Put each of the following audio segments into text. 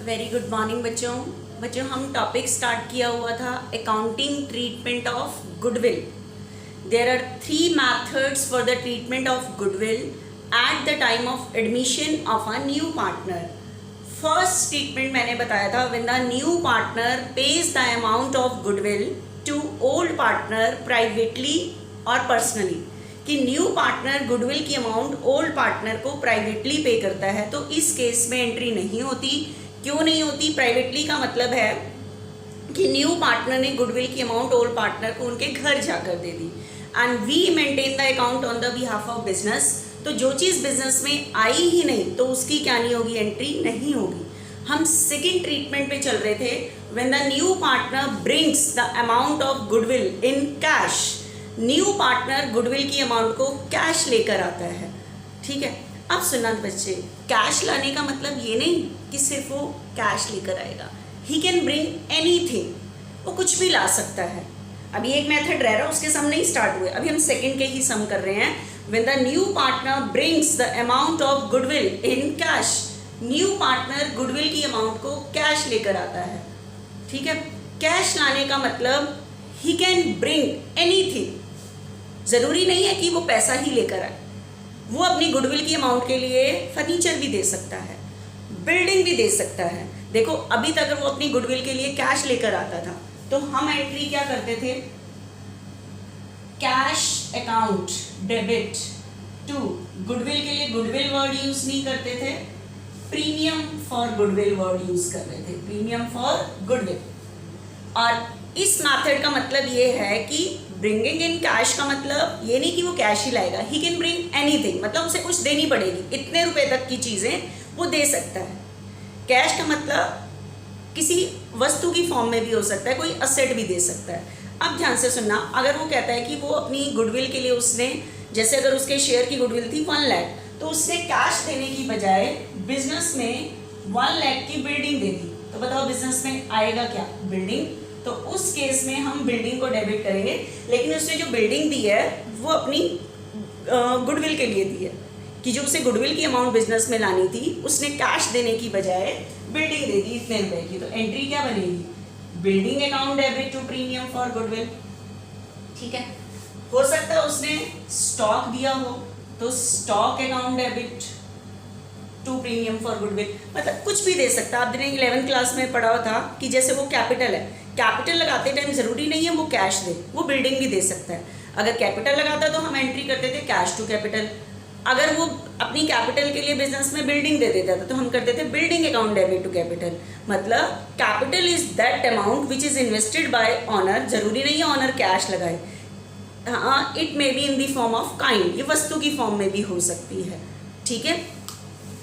Very good morning बच्चों हम topic start किया हुआ था accounting treatment of goodwill. There are 3 methods for the treatment of goodwill at the time of admission of a new partner. First treatment मैंने बताया था when the new partner pays the amount of goodwill to old partner privately और personally, कि new partner goodwill की amount old partner को privately pay करता है, तो इस केस में एंट्री नहीं होती। क्यों नहीं होती? प्राइवेटली का मतलब है कि न्यू पार्टनर ने गुडविल की अमाउंट ओल्ड पार्टनर को उनके घर जाकर दे दी and we maintain the account on the behalf of business. तो जो चीज़ बिजनेस में आई ही नहीं तो उसकी क्या नहीं होगी? एंट्री नहीं होगी। हम सेकेंड ट्रीटमेंट पे चल रहे थे when the new partner brings the amount of goodwill in cash. New partner goodwill की अमाउंट को कैश लेकर आता है। ठीक है, अब सुनना बच्चे, कैश लाने का मतलब ये नहीं कि सिर्फ वो कैश लेकर आएगा। ही कैन ब्रिंग एनीथिंग, वो कुछ भी ला सकता है। अभी एक मेथड रह रहा है, उसके सम नहीं स्टार्ट हुए, अभी हम सेकंड के ही सम कर रहे हैं। When the new partner brings the amount of goodwill in cash, new partner goodwill की अमाउंट को कैश लेकर आता है। ठीक है, कैश लाने का मतलब ही कैन ब्रिंग एनीथिंग। ज़रूरी नहीं है कि वो पैसा ही लेकर आए, वो अपनी गुडविल की अमाउंट के लिए फर्नीचर भी दे सकता है, बिल्डिंग भी दे सकता है। देखो अभी तक अगर वो अपनी गुडविल के लिए कैश लेकर आता था तो हम एंट्री क्या करते थे? Cash account debit to, goodwill के लिए गुडविल वर्ड यूज नहीं करते थे, premium for goodwill word use कर रहे थे, प्रीमियम फॉर गुडविल। और इस मेथड का मतलब ये है कि ब्रिंगिंग इन कैश का मतलब ये नहीं कि वो कैश ही लाएगा। ही कैन ब्रिंग एनीथिंग, मतलब उसे कुछ देनी पड़ेगी, इतने रुपए तक की चीज़ें वो दे सकता है। कैश का मतलब किसी वस्तु की फॉर्म में भी हो सकता है, कोई असेट भी दे सकता है। अब ध्यान से सुनना, अगर वो कहता है कि वो अपनी गुडविल के लिए उसने, जैसे अगर उसके शेयर की गुडविल थी 1 लाख, तो उसने कैश देने की बजाय बिजनेस में 1 लाख की बिल्डिंग दे दी, तो बताओ बिजनेस में आएगा क्या? बिल्डिंग। तो उस केस में हम बिल्डिंग को डेबिट करेंगे, लेकिन उसने जो बिल्डिंग दी है वो अपनी गुडविल के लिए दी है, कि जो उसे गुडविल की अमाउंट बिजनेस में लानी थी उसने कैश देने की बजाय बिल्डिंग दे दी इतने रुपए की। तो एंट्री क्या बनेगी? Building account debit to premium for goodwill. ठीक है, हो सकता है उसने स्टॉक दिया हो तो stock account debit to premium for goodwill, मतलब कुछ भी दे सकता है। आपने 11th क्लास में पढ़ा था कि जैसे वो कैपिटल है, कैपिटल लगाते टाइम जरूरी नहीं है वो कैश दे, वो बिल्डिंग भी दे सकता है। अगर कैपिटल लगाता तो हम एंट्री करते थे कैश टू कैपिटल। अगर वो अपनी कैपिटल के लिए बिजनेस में बिल्डिंग दे देता था तो हम करते थे building account debit to capital. मतलब capital is that amount which is invested by owner, जरूरी नहीं है ऑनर कैश लगाए, हाँ it may be in the form of kind, ये वस्तु की फॉर्म में भी हो सकती है। ठीक है,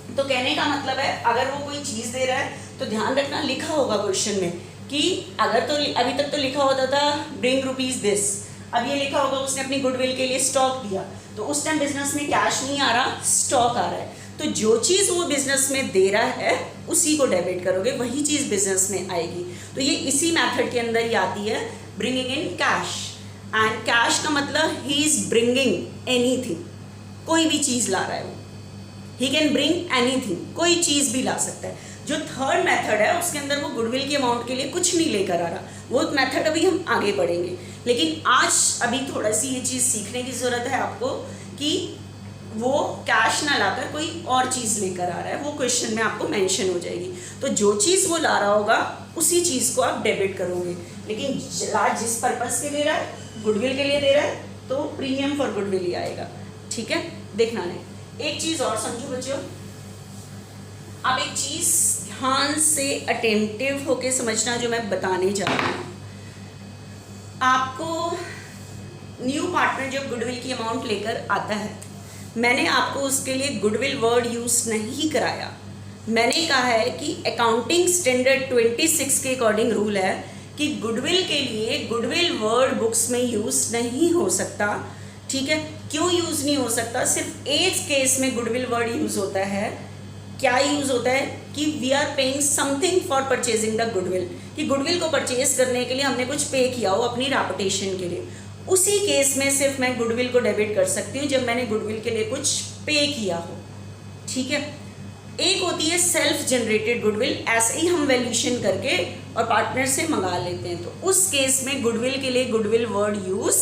तो कहने का मतलब है अगर वो कोई चीज़ दे रहा है तो ध्यान रखना लिखा होगा क्वेश्चन में कि अगर तो अभी तक तो लिखा होता था ब्रिंग रुपीज दिस, अब ये लिखा होगा उसने अपनी गुडविल के लिए स्टॉक दिया, तो उस टाइम बिजनेस में कैश नहीं आ रहा, स्टॉक आ रहा है। तो जो चीज़ वो बिजनेस में दे रहा है उसी को डेबिट करोगे, वही चीज़ बिजनेस में आएगी। तो ये इसी मैथड के अंदर ही आती है, bringing in cash. And cash का मतलब ही इज ब्रिंगिंग एनीथिंग, कोई भी चीज़ ला रहा है वो, ही कैन ब्रिंग एनीथिंग, कोई चीज़ भी ला सकता है। जो थर्ड मेथड है उसके अंदर वो गुडविल की अमाउंट के लिए कुछ नहीं लेकर आ रहा, वो मेथड अभी हम आगे पढ़ेंगे। लेकिन आज अभी थोड़ा सी ये चीज़ सीखने की ज़रूरत है आपको कि वो कैश ना लाकर कोई और चीज़ लेकर आ रहा है, वो क्वेश्चन में आपको मेंशन हो जाएगी। तो जो चीज़ वो ला रहा होगा उसी चीज़ को आप डेबिट करोगे, लेकिन जिस पर्पज़ के ले रहा है, गुडविल के लिए दे रहा है, तो प्रीमियम फॉर गुडविल ही आएगा। ठीक है, देखना नहीं। एक चीज़ और समझो बच्चों, आप एक चीज़ ध्यान से अटेंटिव होके समझना जो मैं बताने जा रही हूँ। आपको न्यू पार्टनर जब गुडविल की अमाउंट लेकर आता है, मैंने आपको उसके लिए गुडविल वर्ड यूज़ नहीं कराया। मैंने कहा है कि अकाउंटिंग स्टैंडर्ड 26 के अकॉर्डिंग रूल है कि गुडविल के लिए गुडविल वर्ड बुक्स में यूज़ नहीं हो सकता। ठीक है, क्यों यूज़ नहीं हो सकता? सिर्फ एक केस में गुडविल वर्ड यूज़ होता है। क्या यूज़ होता है कि we are paying something for purchasing the goodwill, कि गुडविल को परचेज करने के लिए हमने कुछ पे किया हो अपनी रेपुटेशन के लिए। उसी केस में सिर्फ मैं गुडविल को डेबिट कर सकती हूँ जब मैंने गुडविल के लिए कुछ पे किया हो। ठीक है, एक होती है सेल्फ जनरेटेड गुडविल, ऐसे ही हम वैल्यूएशन करके और पार्टनर से मंगा लेते हैं, तो उस केस में गुडविल के लिए गुडविल वर्ड यूज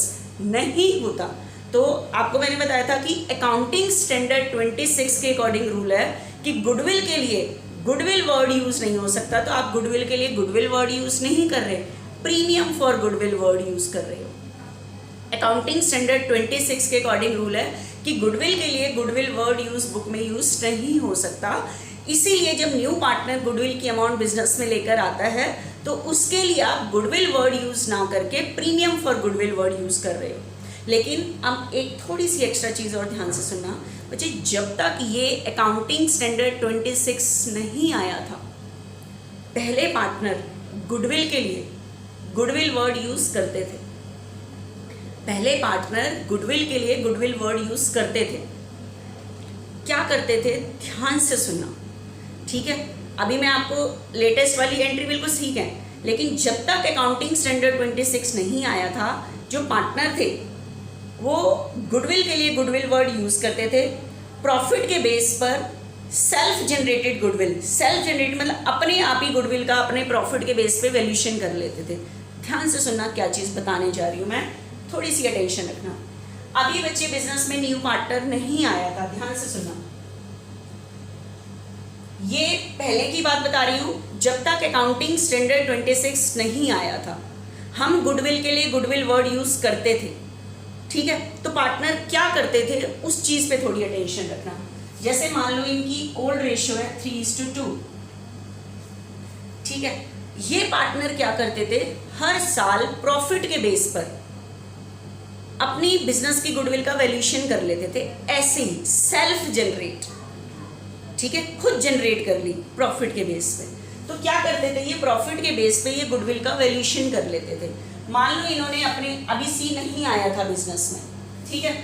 नहीं होता। तो आपको मैंने बताया था कि अकाउंटिंग स्टैंडर्ड 26 के अकॉर्डिंग रूल है कि गुडविल के लिए गुडविल वर्ड यूज नहीं हो सकता, तो आप गुडविल के लिए गुडविल वर्ड यूज नहीं कर रहे, premium for goodwill word use कर रहे हो। अकाउंटिंग स्टैंडर्ड 26 के अकॉर्डिंग रूल है कि गुडविल के लिए गुडविल वर्ड यूज बुक में यूज नहीं हो सकता। इसीलिए जब न्यू पार्टनर गुडविल की अमाउंट बिजनेस में लेकर आता है तो उसके लिए आप गुडविल वर्ड यूज ना करके premium for goodwill word use कर रहे हो। लेकिन अब एक थोड़ी सी एक्स्ट्रा चीज़ और ध्यान से सुनना बच्चे, जब तक ये अकाउंटिंग स्टैंडर्ड 26 नहीं आया था, पहले पार्टनर गुडविल के लिए गुडविल वर्ड यूज करते थे। पहले पार्टनर गुडविल के लिए गुडविल वर्ड यूज करते थे। क्या करते थे, ध्यान से सुनना, ठीक है। अभी मैं आपको लेटेस्ट वाली एंट्री बिल्कुल ठीक है, लेकिन जब तक अकाउंटिंग स्टैंडर्ड 26 नहीं आया था, जो पार्टनर थे वो गुडविल के लिए गुडविल वर्ड यूज करते थे। प्रॉफिट के बेस पर self generated goodwill, self generated मतलब अपने आप ही गुडविल का अपने प्रॉफिट के बेस पे वैल्यूएशन कर लेते थे। ध्यान से सुनना क्या चीज़ बताने जा रही हूँ मैं, थोड़ी सी अटेंशन रखना। अभी बच्चे बिजनेस में न्यू पार्टनर नहीं आया था, ध्यान से सुनना, ये पहले की बात बता रही हूँ। जब तक अकाउंटिंग स्टैंडर्ड 26 नहीं आया था, हम गुडविल के लिए गुडविल वर्ड यूज करते थे, ठीक है। तो पार्टनर क्या करते थे उस चीज पे थोड़ी अटेंशन रखना। जैसे मान लो इनकी ओल्ड रेशियो है 3:2, ठीक है। ये पार्टनर क्या करते थे, हर साल प्रॉफिट के बेस पर अपनी बिजनेस की गुडविल का वैल्यूएशन कर लेते थे, ऐसे ही सेल्फ जनरेट, ठीक है, खुद जनरेट कर ली प्रॉफिट के बेस पे। तो क्या करते थे, ये प्रॉफिट के बेस पे ये गुडविल का वैल्यूएशन कर लेते थे। मान लो इन्होंने अपने, अभी सी नहीं आया था बिजनेस में, ठीक है,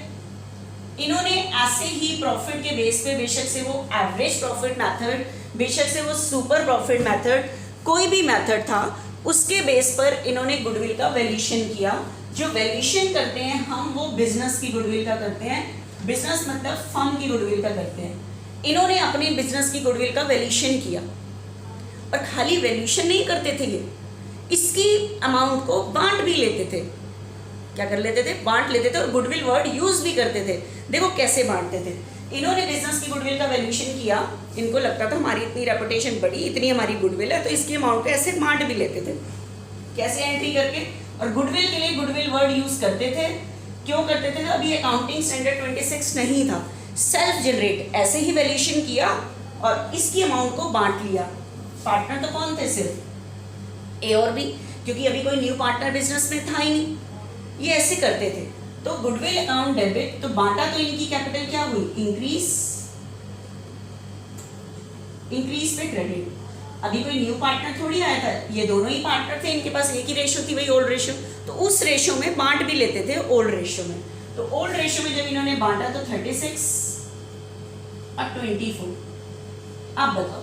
इन्होंने ऐसे ही प्रॉफिट के बेस पे, बेशक से वो एवरेज प्रॉफिट मेथड, बेशक से वो सुपर प्रॉफिट मेथड, कोई भी मेथड था, उसके बेस पर इन्होंने गुडविल का वैल्यूएशन किया। जो वैल्यूएशन करते हैं हम, वो बिजनेस की गुडविल का करते हैं, बिजनेस मतलब फर्म की गुडविल का करते हैं। इन्होंने अपने बिजनेस की गुडविल का वैल्यूएशन किया, और खाली वैल्यूएशन नहीं करते थे, ये इसकी अमाउंट को बांट भी लेते थे। क्या कर लेते थे, बांट लेते थे, और गुडविल वर्ड यूज भी करते थे। देखो कैसे बांटते थे, इन्होंने बिजनेस की गुडविल का वैल्यूएशन किया, इनको लगता था हमारी इतनी रेपुटेशन बढ़ी, इतनी हमारी गुडविल है, तो इसकी अमाउंट को ऐसे बांट भी लेते थे। कैसे, एंट्री करके, और गुडविल के लिए गुडविल वर्ड यूज करते थे। क्यों करते थे, अभी अकाउंटिंग स्टैंडर्ड 26 नहीं था, सेल्फ जनरेट, ऐसे ही वैल्यूएशन किया और इसकी अमाउंट को बांट लिया। पार्टनर तो कौन थे, सिर्फ ए और बी, क्योंकि अभी कोई न्यू पार्टनर बिजनेस में था ही नहीं, ये ऐसे करते थे। तो गुडविल अकाउंट डेबिट, तो बांटा तो इनकी कैपिटल क्या हुई, इंक्रीज, इंक्रीज पे क्रेडिट। अभी कोई न्यू पार्टनर थोड़ी आया था, ये दोनों ही पार्टनर थे, इनके पास एक ही रेशियो थी, वही ओल्ड रेशियो, तो उस रेशियो में बांट भी लेते थे, ओल्ड रेशियो में। तो ओल्ड रेशियो में जब इन्होंने बांटा तो 36 और 24। अब बताओ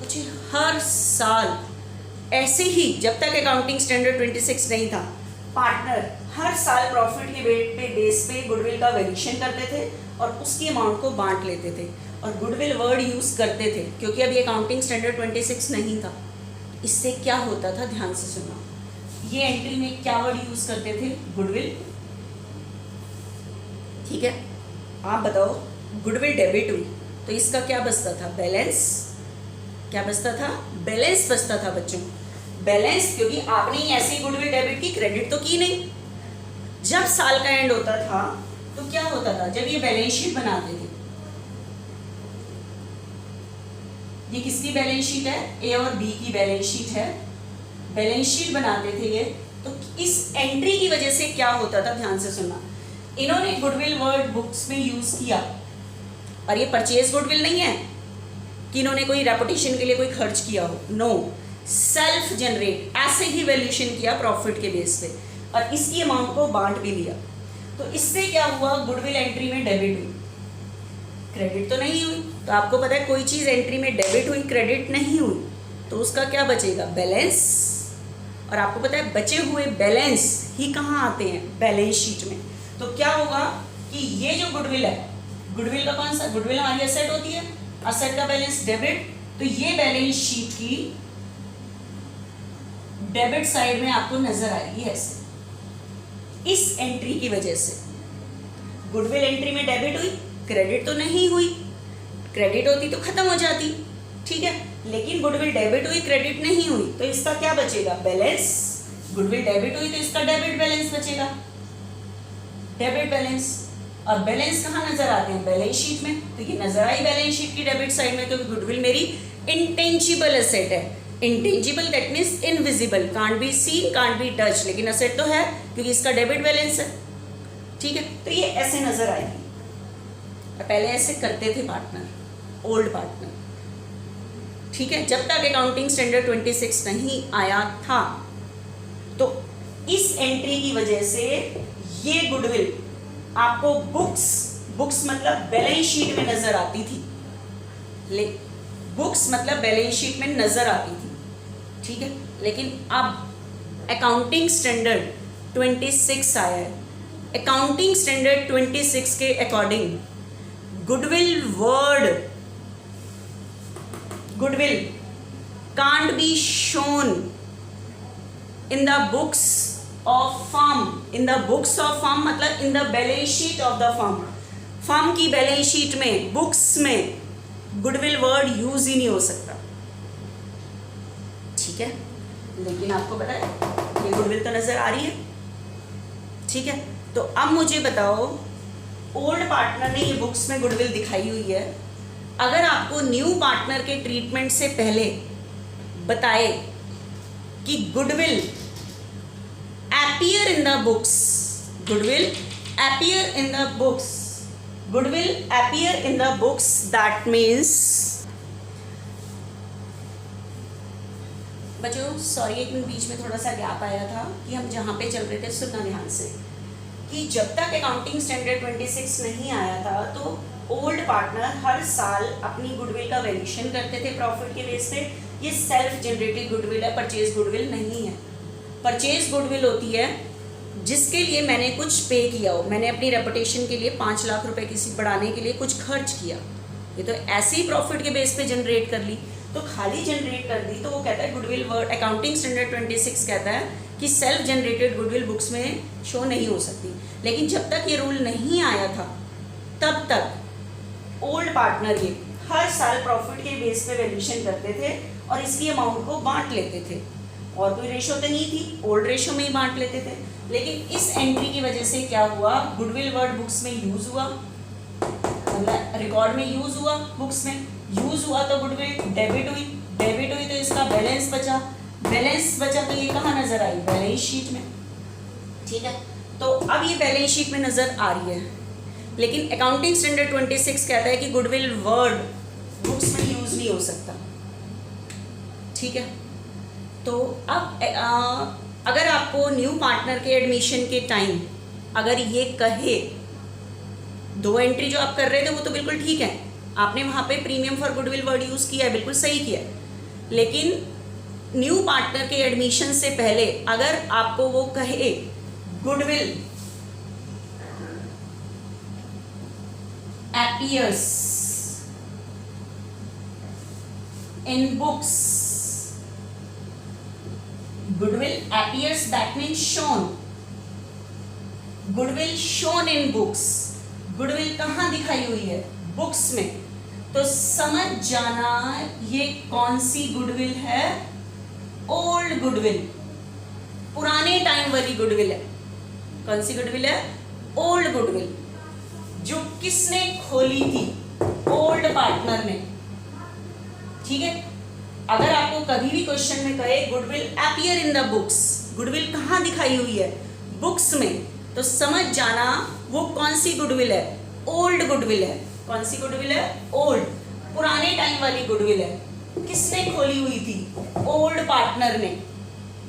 कुछ, हर साल ऐसे ही, जब तक अकाउंटिंग स्टैंडर्ड 26 नहीं था, पार्टनर हर साल प्रॉफिट के बेस पे गुडविल का वैल्यूएशन करते थे और उसकी अमाउंट को बांट लेते थे, और गुडविल वर्ड यूज करते थे, क्योंकि अभी अकाउंटिंग स्टैंडर्ड 26 नहीं था। इससे क्या होता था, ध्यान से सुनना, ये एंट्री में क्या वर्ड यूज करते थे, गुडविल, ठीक है। आप बताओ, गुडविल डेबिट हुई तो इसका क्या बचता था, बैलेंस, क्या बचता था, बैलेंस बचता था बच्चों, बैलेंस, क्योंकि आपने ही ऐसी गुडविल डेबिट की, क्रेडिट तो की नहीं। जब साल का एंड होता था तो क्या होता था, जब ये बैलेंस शीट बनाते थे, ये किसकी बैलेंस शीट है, ए और बी की बैलेंस शीट है, बैलेंस शीट बनाते थे ये, तो इस एंट्री की वजह से क्या होता था, ध्यान से सुनना, इन्होंने गुडविल वर्ड बुक्स में यूज किया, और ये परचेज गुडविल नहीं है कि इन्होंने कोई रेपुटेशन के लिए कोई खर्च किया हो, नो, सेल्फ जनरेट, ऐसे ही वैल्यूएशन किया प्रॉफिट के बेस पे, और इसकी अमाउंट को बांट भी लिया। तो इससे क्या हुआ, गुडविल एंट्री में डेबिट हुई, क्रेडिट तो नहीं हुई। तो आपको पता है कोई चीज़ एंट्री में डेबिट हुई, क्रेडिट नहीं हुई, तो उसका क्या बचेगा, बैलेंस। और आपको पता है बचे हुए बैलेंस ही कहाँ आते हैं, बैलेंस शीट में। तो क्या होगा कि ये जो गुडविल है, गुडविल का कौन सा, गुडविल हमारी एसेट होती है, असेट का बैलेंस डेबिट, तो ये बैलेंस शीट की डेबिट साइड में आपको नजर आएगी ऐसे। इस एंट्री की वजह से गुडविल एंट्री में डेबिट हुई, क्रेडिट तो नहीं हुई, क्रेडिट होती तो खत्म हो जाती, ठीक है, लेकिन गुडविल डेबिट हुई, क्रेडिट नहीं हुई, तो इसका क्या बचेगा, बैलेंस। गुडविल डेबिट हुई तो इसका डेबिट बैलेंस बचेगा, डेबिट बैलेंस। और बैलेंस कहाँ नजर आते हैं, बैलेंस शीट में, तो ये नजर आई बैलेंस शीट की डेबिट साइड में, क्योंकि गुडविल मेरी इंटेंजिबल एसेट है। Intangible that means invisible, can't be seen, can't be touch, लेकिन एसेट तो है क्योंकि इसका डेबिट बैलेंस है, ठीक है। तो ये ऐसे नजर आएगी। पहले ऐसे करते थे पार्टनर, ओल्ड पार्टनर, ठीक है, जब तक अकाउंटिंग स्टैंडर्ड 26 नहीं आया था। तो इस एंट्री की वजह से ये गुडविल आपको बुक्स मतलब बैलेंस शीट में नजर आती थी, बुक्स मतलब बैलेंस शीट में नजर आती थी, ठीक है। लेकिन अब अकाउंटिंग स्टैंडर्ड 26 आया है। अकाउंटिंग स्टैंडर्ड 26 के according goodwill can't be shown in the books of firm, in the books of firm मतलब in the balance sheet of the firm, firm की बैलेंस शीट में, बुक्स में गुडविल वर्ड यूज ही नहीं हो सकता, ठीक है। लेकिन आपको पता है ये गुडविल तो नजर आ रही है, ठीक है। तो अब मुझे बताओ, ओल्ड पार्टनर ने ये बुक्स में गुडविल दिखाई हुई है, अगर आपको न्यू पार्टनर के ट्रीटमेंट से पहले बताए कि goodwill appear in the books, goodwill appear in the books, goodwill appear in the books, that means बच्चों सॉरी एक मिनट बीच में थोड़ा सा गैप आया था कि हम जहाँ पे चल रहे थे सुनना ध्यान से, कि जब तक अकाउंटिंग स्टैंडर्ड 26 नहीं आया था तो ओल्ड पार्टनर हर साल अपनी गुडविल का वैल्यूएशन करते थे प्रॉफिट के बेस पे। ये सेल्फ जनरेटेड गुडविल है, परचेज गुडविल नहीं है। परचेज गुडविल होती है जिसके लिए मैंने कुछ पे किया हो, मैंने अपनी रेपुटेशन के लिए 5 लाख रुपए किसी बढ़ाने के लिए कुछ खर्च किया, ये तो ऐसे ही प्रॉफिट के बेस पे जनरेट कर ली, तो खाली जनरेट कर दी तो वो कहता है गुडविल वर्ड, अकाउंटिंग स्टैंडर्ड 26 कहता है कि सेल्फ जनरेटेड गुडविल बुक्स में शो नहीं हो सकती। लेकिन जब तक ये रूल नहीं आया था तब तक ओल्ड पार्टनर ये हर साल प्रॉफिट के बेस पे वैल्यूएशन करते थे और इसकी अमाउंट को बांट लेते थे, और कोई रेशो तो नहीं थी, ओल्ड रेशो में ही बांट लेते थे। लेकिन इस एंट्री की वजह से क्या हुआ, गुडविल वर्ड बुक्स में यूज हुआ, मतलब रिकॉर्ड में यूज हुआ, बुक्स में यूज हुआ तो गुडविल डेबिट हुई, डेबिट हुई तो इसका बैलेंस बचा, बैलेंस बचा तो ये कहाँ नजर आई, बैलेंस शीट में, ठीक है। तो अब ये बैलेंस शीट में नजर आ रही है, लेकिन अकाउंटिंग स्टैंडर्ड 26 कहता है कि गुडविल वर्ड बुक्स में यूज नहीं हो सकता, ठीक है। तो अब अगर आपको न्यू पार्टनर के एडमिशन के टाइम अगर ये कहे, 2 एंट्री जो आप कर रहे थे वो तो बिल्कुल ठीक है, आपने वहाँ पे premium for goodwill word use किया है, बिल्कुल सही किया है, लेकिन न्यू पार्टनर के एडमिशन से पहले अगर आपको वो कहे goodwill appears in books, goodwill appears that means shown, goodwill shown in books, goodwill कहाँ दिखाई हुई है, बुक्स में, तो समझ जाना ये कौन सी गुडविल है, ओल्ड गुडविल, पुराने टाइम वाली गुडविल है। कौन सी गुडविल है, ओल्ड गुडविल, जो किसने खोली थी, ओल्ड पार्टनर ने, ठीक है। अगर आपको कभी भी क्वेश्चन में कहे goodwill appear in the books, goodwill कहाँ दिखाई हुई है, बुक्स में, तो समझ जाना वो कौन सी गुडविल है, ओल्ड गुडविल है। कौन सी गुडविल है, ओल्ड, पुराने टाइम वाली गुडविल है। किसने खोली हुई थी, ओल्ड पार्टनर ने,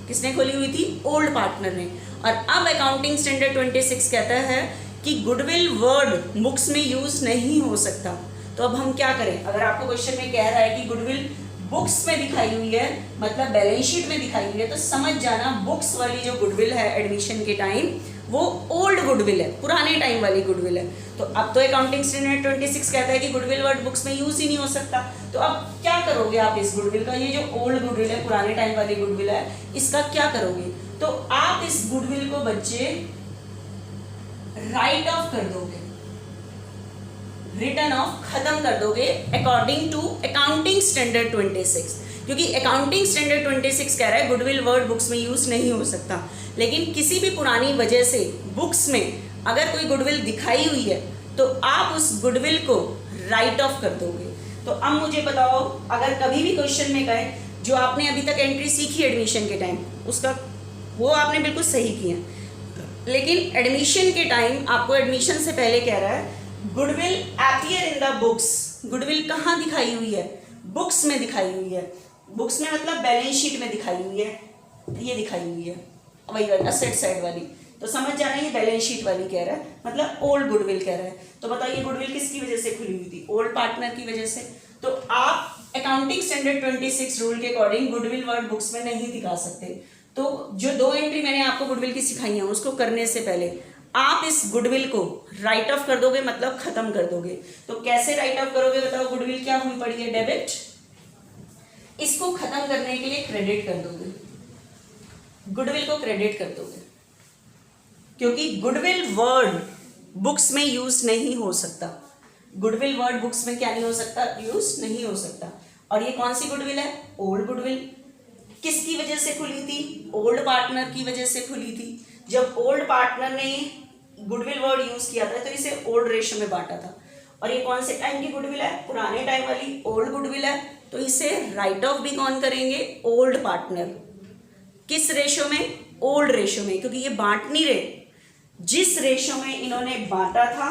किसने खोली हुई थी, ओल्ड पार्टनर ने। और अब अकाउंटिंग स्टैंडर्ड 26 कहता है कि गुडविल वर्ड बुक्स में यूज नहीं हो सकता। तो अब हम क्या करें, अगर आपको क्वेश्चन में कह रहा है कि गुडविल बुक्स में दिखाई हुई है मतलब बैलेंस शीट में दिखाई हुई है, तो समझ जाना बुक्स वाली जो गुडविल है एडमिशन के टाइम वो ओल्ड गुडविल है, पुराने टाइम वाली गुडविल है। तो अब तो अकाउंटिंग स्टैंडर्ड 26 कहता है कि गुडविल वर्ड बुक्स में यूज ही नहीं हो सकता। तो अब क्या करोगे आप इस गुडविल का, ये जो ओल्ड गुडविल है, पुराने टाइम वाली गुडविल है, इसका क्या करोगे? तो आप इस गुडविल को बच्चे राइट ऑफ कर दोगे, रिटर्न ऑफ खत्म कर दोगे अकॉर्डिंग टू अकाउंटिंग स्टैंडर्ड 26, क्योंकि अकाउंटिंग स्टैंडर्ड 26 कह रहा है गुडविल वर्ड बुक्स में यूज नहीं हो सकता। लेकिन किसी भी पुरानी वजह से बुक्स में अगर कोई गुडविल दिखाई हुई है तो आप उस गुडविल को राइट ऑफ कर दोगे। तो अब मुझे बताओ, अगर कभी भी क्वेश्चन में कहे जो आपने अभी तक एंट्री सीखी एडमिशन के टाइम, उसका वो आपने बिल्कुल सही किया, लेकिन एडमिशन के टाइम आपको एडमिशन से पहले कह रहा है goodwill appear in the books. Goodwill कहाँ दिखाई हुई है? बुक्स में दिखाई हुई है। बुक्स में मतलब बैलेंस शीट में दिखाई हुई है, ये दिखाई हुई है वही वाली असेट साइड वाली। तो समझ जाना ये बैलेंस शीट वाली कह रहा है, मतलब ओल्ड गुडविल कह रहा है। तो बताइए गुडविल किसकी वजह से खुली हुई थी? ओल्ड पार्टनर की वजह से। तो आप अकाउंटिंग स्टैंडर्ड 26 रूल के अकॉर्डिंग गुडविल वर्ड बुक्स में नहीं दिखा सकते। तो जो 2 एंट्री मैंने आपको गुडविल की सिखाई है उसको करने से पहले आप इस गुडविल को राइट ऑफ कर दोगे, मतलब खत्म कर दोगे। तो कैसे राइट ऑफ करोगे बताओ? गुडविल क्या हुई पड़ी है? डेबिट। इसको खत्म करने के लिए क्रेडिट कर दोगे, गुडविल को क्रेडिट कर दोगे, क्योंकि गुडविल वर्ड बुक्स में यूज नहीं हो सकता। गुडविल वर्ड बुक्स में क्या नहीं हो सकता? यूज नहीं हो सकता। और ये कौन सी गुडविल है? Old goodwill. किसकी वजह से खुली थी? ओल्ड पार्टनर की वजह से खुली थी। जब ओल्ड पार्टनर ने गुडविल वर्ड यूज किया था तो इसे ओल्ड रेशो में बांटा था। और ये कौन से टाइम की गुडविल है? पुराने टाइम वाली ओल्ड गुडविल है। तो इसे राइट ऑफ भी कौन करेंगे? Old partner. किस रेशो में? ओल्ड रेशो में, क्योंकि ये बांट नहीं रहे, जिस रेशो में इन्होंने बांटा था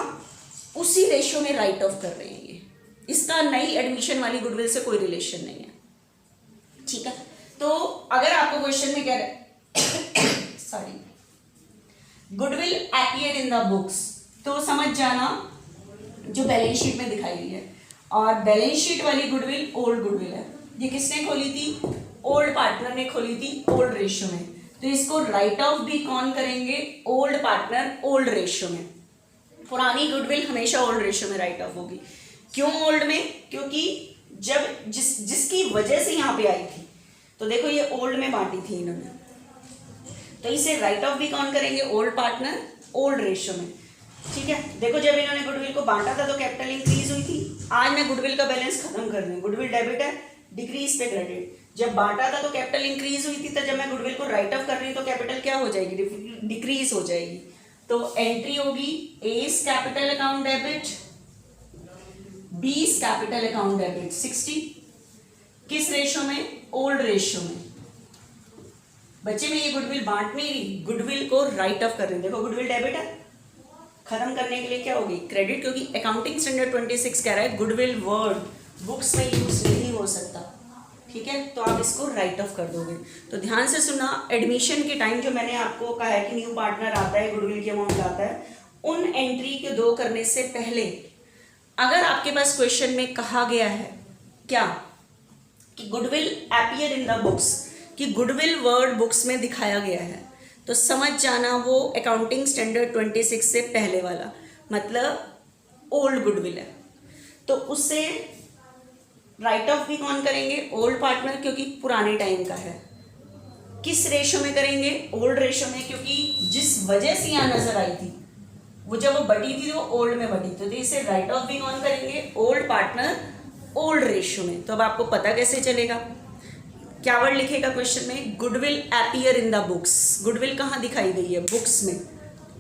उसी रेशो में राइट ऑफ कर रहे हैं ये। इसका नई एडमिशन वाली गुडविल से कोई रिलेशन नहीं है, ठीक है। तो अगर आपको क्वेश्चन में कह रहे sorry goodwill appear in the books, तो समझ जाना जो बैलेंस शीट में दिखाई हुई है। और बैलेंस शीट वाली गुडविल ओल्ड गुडविल है। ये किसने खोली थी? ओल्ड पार्टनर ने खोली थी ओल्ड रेशो में। तो इसको राइट ऑफ भी कौन करेंगे? ओल्ड पार्टनर ओल्ड रेशो में। पुरानी गुडविल हमेशा ओल्ड रेशो में राइट ऑफ होगी। क्यों ओल्ड में? क्योंकि जब जिसकी वजह से यहाँ पे आई थी, तो देखो ये ओल्ड में बांटी थी इन्होंने, तो इसे राइट ऑफ भी कौन करेंगे? ओल्ड पार्टनर ओल्ड रेशो में, ठीक है। देखो जब इन्होंने गुडविल को बांटा था तो कैपिटल इंक्रीज हुई थी। आज मैं गुडविल का बैलेंस खत्म कर दूँ, गुडविल डेबिट है, डिक्रीज पे क्रेडिट। जब बांटा था तो कैपिटल इंक्रीज हुई थी, तो जब मैं गुडविल को राइट ऑफ कर रही हूँ तो कैपिटल क्या हो जाएगी? डिक्रीज हो जाएगी। तो एंट्री होगी एस कैपिटल अकाउंट डेबिट, बीस कैपिटल अकाउंट डेबिट 60। किस रेशो में? ओल्ड रेशो में। बच्चे में ये गुडविल बांट नहीं रही, गुडविल को राइट ऑफ कर रही। देखो गुडविल डेबिट है, खत्म करने के लिए क्या होगी? क्रेडिट, क्योंकि अकाउंटिंग स्टैंडर्ड 26 कह रहा है गुडविल वर्ड बुक्स में यूज नहीं हो सकता, ठीक है। तो आप इसको राइट ऑफ कर दोगे। तो ध्यान से सुना, एडमिशन के टाइम जो मैंने आपको कहा है कि न्यू पार्टनर आता है, गुडविल की अमाउंट आता है, उन एंट्री के 2 करने से पहले अगर आपके पास क्वेश्चन में कहा गया है क्या कि goodwill appear in the books, कि गुडविल वर्ड बुक्स में दिखाया गया है, तो समझ जाना वो अकाउंटिंग स्टैंडर्ड 26 से पहले वाला, मतलब ओल्ड गुडविल है। तो उससे राइट ऑफ भी कौन करेंगे? ओल्ड पार्टनर, क्योंकि पुराने टाइम का है। किस रेशो में करेंगे? ओल्ड रेशो में, क्योंकि जिस वजह से यहाँ नजर आई थी वो जब वो बटी थी तो ओल्ड में बटी थी। तो इसे राइट ऑफ भी कौन करेंगे? ओल्ड पार्टनर ओल्ड रेशो में। तो अब आपको पता कैसे चलेगा? क्या वर्ड लिखेगा क्वेश्चन में? Goodwill appear in the books. Goodwill कहाँ दिखाई गई है? बुक्स में,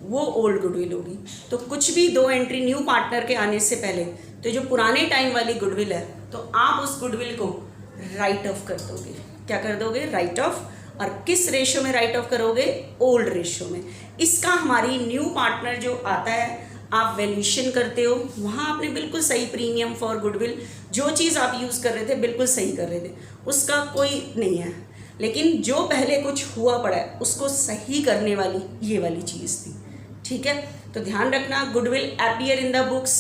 वो ओल्ड गुडविल होगी। तो कुछ भी 2 एंट्री न्यू पार्टनर के आने से पहले, तो जो पुराने टाइम वाली गुडविल है तो आप उस गुडविल को राइट ऑफ कर दोगे। क्या कर दोगे? Right of. और किस रेशो में राइट ऑफ करोगे? ओल्ड रेशो में। इसका हमारी न्यू पार्टनर जो आता है, आप वैल्यूएशन करते हो, वहाँ आपने बिल्कुल सही प्रीमियम फॉर गुडविल, जो चीज़ आप यूज़ कर रहे थे बिल्कुल सही कर रहे थे, उसका कोई नहीं है। लेकिन जो पहले कुछ हुआ पड़ा है उसको सही करने वाली ये वाली चीज़ थी, ठीक है। तो ध्यान रखना, goodwill appear in the books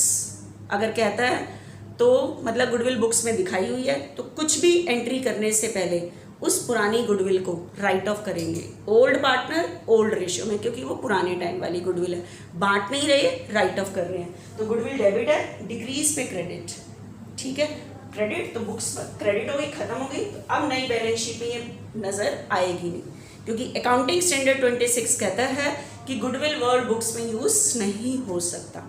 अगर कहता है तो मतलब गुडविल बुक्स में दिखाई हुई है। तो कुछ भी एंट्री करने से पहले उस पुरानी गुडविल को राइट ऑफ करेंगे ओल्ड पार्टनर ओल्ड रेशियो में, क्योंकि वो पुराने टाइम वाली गुडविल है, बांट नहीं रहे, राइट ऑफ कर रहे हैं। तो गुडविल डेबिट है, डिक्रीज पे क्रेडिट, ठीक है, क्रेडिट तो बुक्स क्रेडिट हो गई, खत्म हो गई, तो अब नई बैलेंस शीट में ये नजर आएगी नहीं, क्योंकि अकाउंटिंग स्टैंडर्ड 26 कहता है कि गुडविल वर्ड बुक्स में यूज नहीं हो सकता,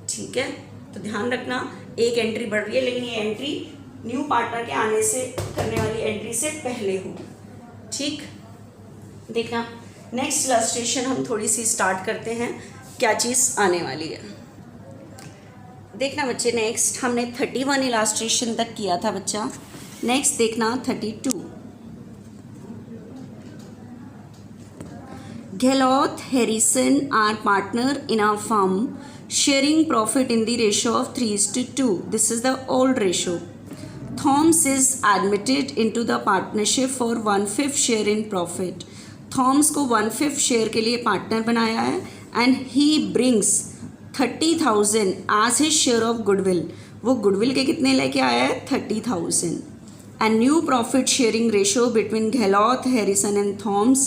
ठीक है। तो ध्यान रखना, एक एंट्री बढ़ रही है, लेकिन ये एंट्री न्यू पार्टनर के आने से करने वाली एंट्री से पहले हो, ठीक। देखना नेक्स्ट इलस्ट्रेशन हम थोड़ी सी स्टार्ट करते हैं, क्या चीज़ आने वाली है। देखना बच्चे, नेक्स्ट हमने 31 इलस्ट्रेशन तक किया था बच्चा, नेक्स्ट देखना 32। Gellot Harrison are partner in a firm sharing profit in the ratio of 3:2. This is the old ratio. Thoms is admitted into the partnership for 1/5 share in profit. Thoms को 1/5 share के लिए partner बनाया है and he brings 30,000 as his share of goodwill. वो goodwill के कितने लेके आया है 30,000. And new profit sharing ratio between Gellot, Harrison and Thoms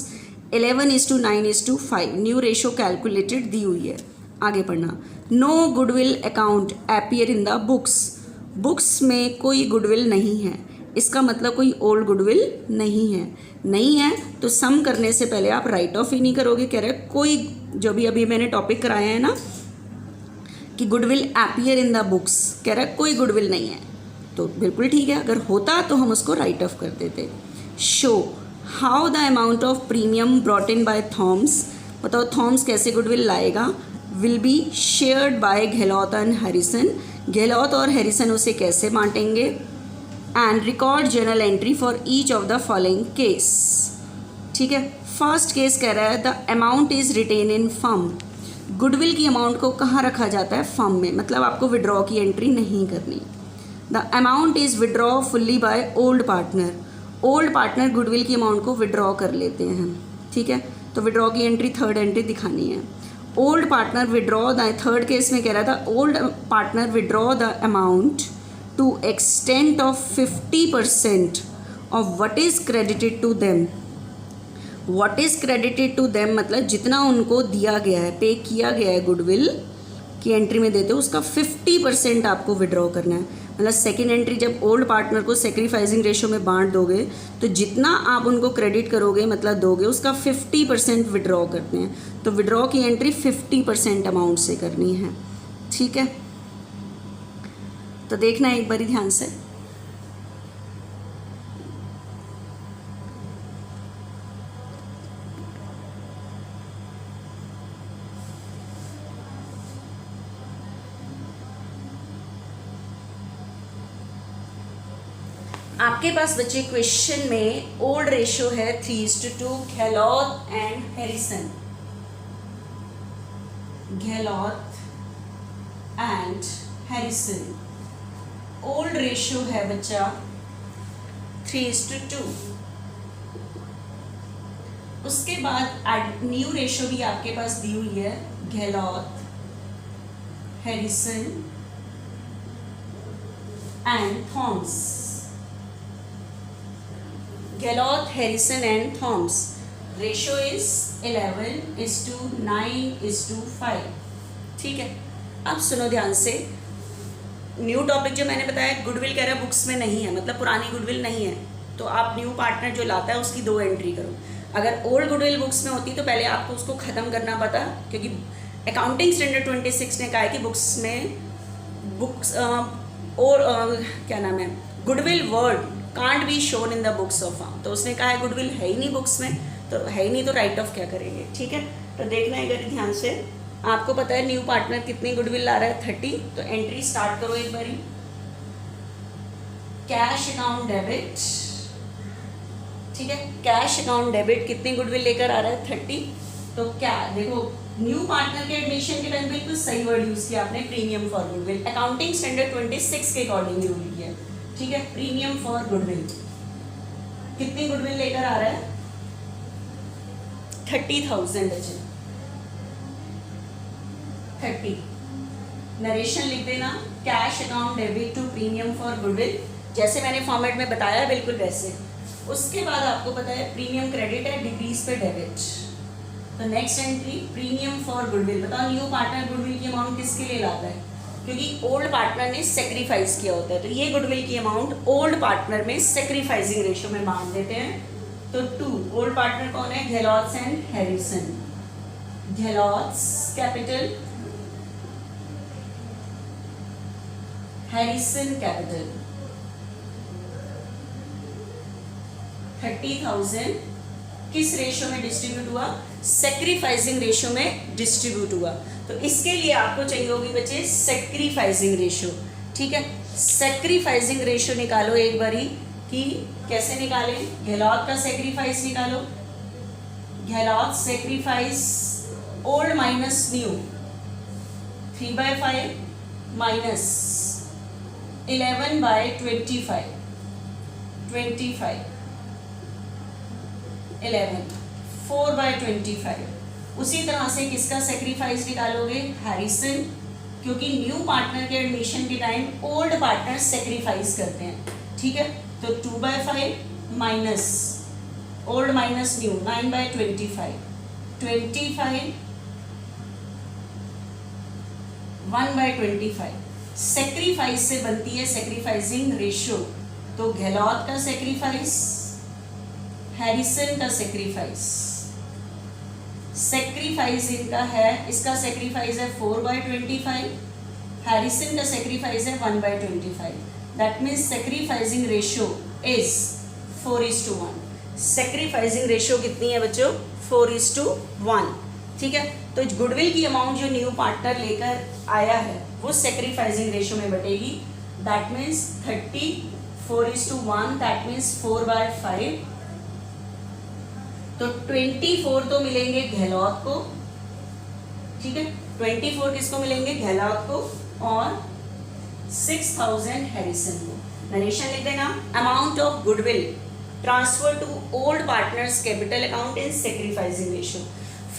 11:9:5. New ratio calculated दी हुई है, आगे पढ़ना। No goodwill account appear in the books, books में कोई गुडविल नहीं है, इसका मतलब कोई ओल्ड गुडविल नहीं है, नहीं है तो सम करने से पहले आप राइट ऑफ ही नहीं करोगे। कह रहे कोई, जो भी अभी मैंने टॉपिक कराया है ना कि goodwill appear in the books, कह रहा है कोई गुडविल नहीं है, तो बिल्कुल ठीक है, अगर होता तो हम उसको राइट ऑफ कर देते। Show how the amount of premium brought in by Thoms, बताओ थॉम्स कैसे गुडविल लाएगा, will be shared by Gehlot and Harrison, Gehlot और हैरिसन उसे कैसे बांटेंगे। And record journal entry for each of the following case, ठीक है। फर्स्ट केस कह रहा है the amount is retain in firm, goodwill की अमाउंट को कहाँ रखा जाता है, फर्म में, मतलब आपको विड्रॉ की एंट्री नहीं करनी। The amount is withdraw fully by old partner, old partner goodwill की अमाउंट को विड्रॉ कर लेते हैं, ठीक है, तो विड्रॉ की एंट्री थर्ड एंट्री दिखानी है। Old partner withdraw the, third case में कह रहा था old partner withdraw the amount to extent of 50% of what is credited to them, what is credited to them मतलब जितना उनको दिया गया है, पे किया गया है गुडविल की एंट्री में देते हो उसका 50% आपको विड्रॉ करना है। मतलब सेकेंड एंट्री जब ओल्ड पार्टनर को सेक्रीफाइसिंग रेशो में बांट दोगे तो जितना आप उनको क्रेडिट करोगे मतलब दोगे उसका 50% विड्रॉ करते हैं, तो विड्रॉ की एंट्री 50% अमाउंट से करनी है, ठीक है। तो देखना एक बारी ध्यान से, आपके पास बच्चे क्वेश्चन में ओल्ड रेशियो है 3:2, Gehlot and Harrison, Gehlot and Harrison, old ratio है बच्चा 3:2। उसके बाद न्यू रेशियो भी आपके पास दी हुई है, Gehlot, Harrison and Thoms, Gellot, Harrison and Thoms. Ratio is 11:9:5, ठीक है। अब सुनो ध्यान से, न्यू टॉपिक जो मैंने बताया गुडविल कह रहा है बुक्स में नहीं है, मतलब पुरानी गुडविल नहीं है, तो आप न्यू पार्टनर जो लाता है उसकी 2 एंट्री करो। अगर ओल्ड गुडविल बुक्स में होती तो पहले आपको उसको ख़त्म करना पता, क्योंकि अकाउंटिंग स्टैंडर्ड 26 ने कहा है कि बुक्स में और क्या नाम है, goodwill word can't be shown in the books of firm, तो उसने कहा है गुडविल है ही नहीं बुक्स में, तो है ही नहीं तो राइट ऑफ क्या करेंगे, ठीक है। तो देखना है अगर ध्यान से, आपको पता है न्यू पार्टनर कितनी गुडविल ला रहा है 30, तो एंट्री स्टार्ट करो एक बारी। कैश अकाउंट डेबिट, ठीक है, कैश अकाउंट डेबिट कितनी गुडविल लेकर आ रहा है 30, तो क्या देखो न्यू पार्टनर के एडमिशन के टाइम बिल्कुल सही वर्ड यूज किया आपने, premium for goodwill, accounting standard 26 के अकॉर्डिंग यूज किया, ठीक है। प्रीमियम फॉर गुडविल कितनी गुडविल लेकर आ रहा है 30,000 बचे, 30। नरेशन लिख देना, cash account debit to premium for goodwill, जैसे मैंने फॉर्मेट में बताया बिल्कुल वैसे, उसके बाद आपको पता है प्रीमियम क्रेडिट है, डिक्रीज पे डेबिट। तो next entry premium for goodwill. बताओ न्यू पार्टनर गुडविल की अमाउंट किसके लिए लाता है? क्योंकि ओल्ड पार्टनर ने सेक्रीफाइस किया होता है, तो ये गुडविल की अमाउंट ओल्ड पार्टनर में सेक्रीफाइसिंग रेशियो में मान देते हैं। तो 2 ओल्ड पार्टनर कौन है? Gehlot's and Harrison. Gehlot's capital, Harrison capital. 30,000 किस रेशियो में डिस्ट्रीब्यूट हुआ? सेक्रीफाइसिंग रेशियो में डिस्ट्रीब्यूट हुआ। तो इसके लिए आपको चाहिए होगी बच्चे सेक्रीफाइसिंग रेशियो। ठीक है, सेक्रीफाइसिंग रेशियो निकालो एक बारी कि कैसे निकालें। गेलॉट का सेक्रीफाइस निकालो। Gehlot sacrifice old minus new 3/5 minus 11/25 25 11 4/25। उसी तरह से किसका सेक्रीफाइस निकालोगे? हैरिसन, क्योंकि न्यू पार्टनर के एडमिशन के टाइम ओल्ड पार्टनर सेक्रीफाइस करते हैं। ठीक है, तो 2/5 minus old minus new 9/25 25 1/25। Sacrifice से बनती है सेक्रीफाइसिंग रेशियो। तो गेलॉट का सेक्रीफाइस, हैरिसन का सेक्रीफाइस, सेक्रीफाइस इनका है, इसका सेक्रीफाइस है 4/25, हैरिसन का सेक्रीफाइस है 1/25। That means sacrificing ratio is 4:1। Sacrificing ratio कितनी है बच्चों? 4:1। ठीक है, तो गुडविल की अमाउंट जो न्यू पार्टनर लेकर आया है वो सेक्रीफाइसिंग रेशियो में बटेगी। That means 30 4:1, that means 4/5। तो 24 तो मिलेंगे गेलॉट को। ठीक है, 24 किसको मिलेंगे? गेलॉट को, और 6,000 हैरिसन को। नरेशन लिख देना। Amount of goodwill transfer to old partners capital account in sacrificing ratio.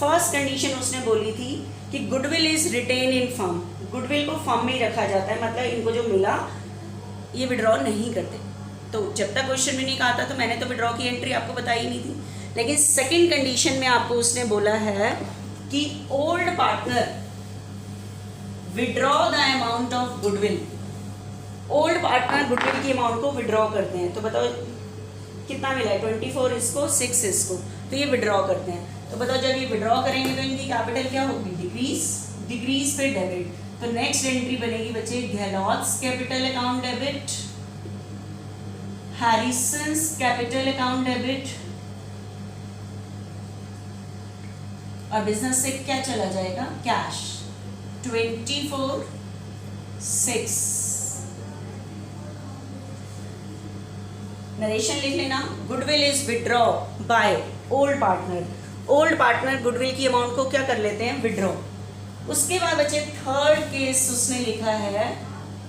First condition उसने बोली थी कि goodwill is retain in firm. Goodwill को फर्म में ही रखा जाता है, मतलब इनको जो मिला ये विड्रॉ नहीं करते। तो जब तक क्वेश्चन में नहीं कहा था तो मैंने तो विड्रॉ की एंट्री आपको बताई नहीं थी। लेकिन सेकंड कंडीशन में आपको उसने बोला है कि old partner withdraw the amount of goodwill. Old partner goodwill की अमाउंट को विड्रॉ करते हैं। तो बताओ कितना मिला है? 24 इसको, 6 इसको, तो ये विड्रॉ करते हैं। तो बताओ जब ये विड्रॉ करेंगे तो इनकी कैपिटल क्या होगी? डिक्रीज, डिक्रीज पे डेबिट। तो नेक्स्ट एंट्री बनेगी बच्चे Gehlot's capital account debit, Harrison's capital account debit, और बिजनेस से क्या चला जाएगा? कैश। 24 6। नरेशन लिख लेना। Goodwill is withdraw by old partner. Old partner goodwill की अमाउंट को क्या कर लेते हैं? विड्रॉ। उसके बाद बच्चे थर्ड केस उसने लिखा है।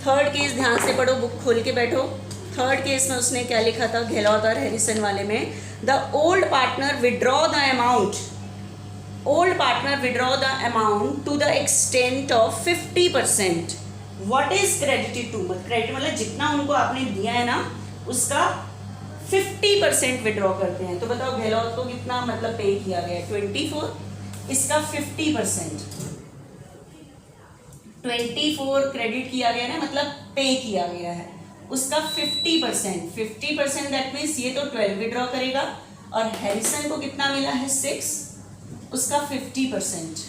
थर्ड केस ध्यान से पढ़ो, बुक खोल के बैठो। थर्ड केस में उसने क्या लिखा था? गेलॉट और हैरिसन वाले में, the old partner withdraw the amount, old partner withdraw the amount to the extent of 50%। What is credited to? Credit मतलब जितना उनको आपने दिया है ना उसका 50% विड्रॉ करते हैं। तो बताओ गेलॉट को कितना मतलब पे किया गया? 24, इसका 50%। 24 क्रेडिट किया गया ना, मतलब पे किया गया है, उसका 50%। 50% दैट मीन्स ये तो 12 विड्रॉ करेगा, और हैरिसन को कितना मिला है? 6, उसका 50%,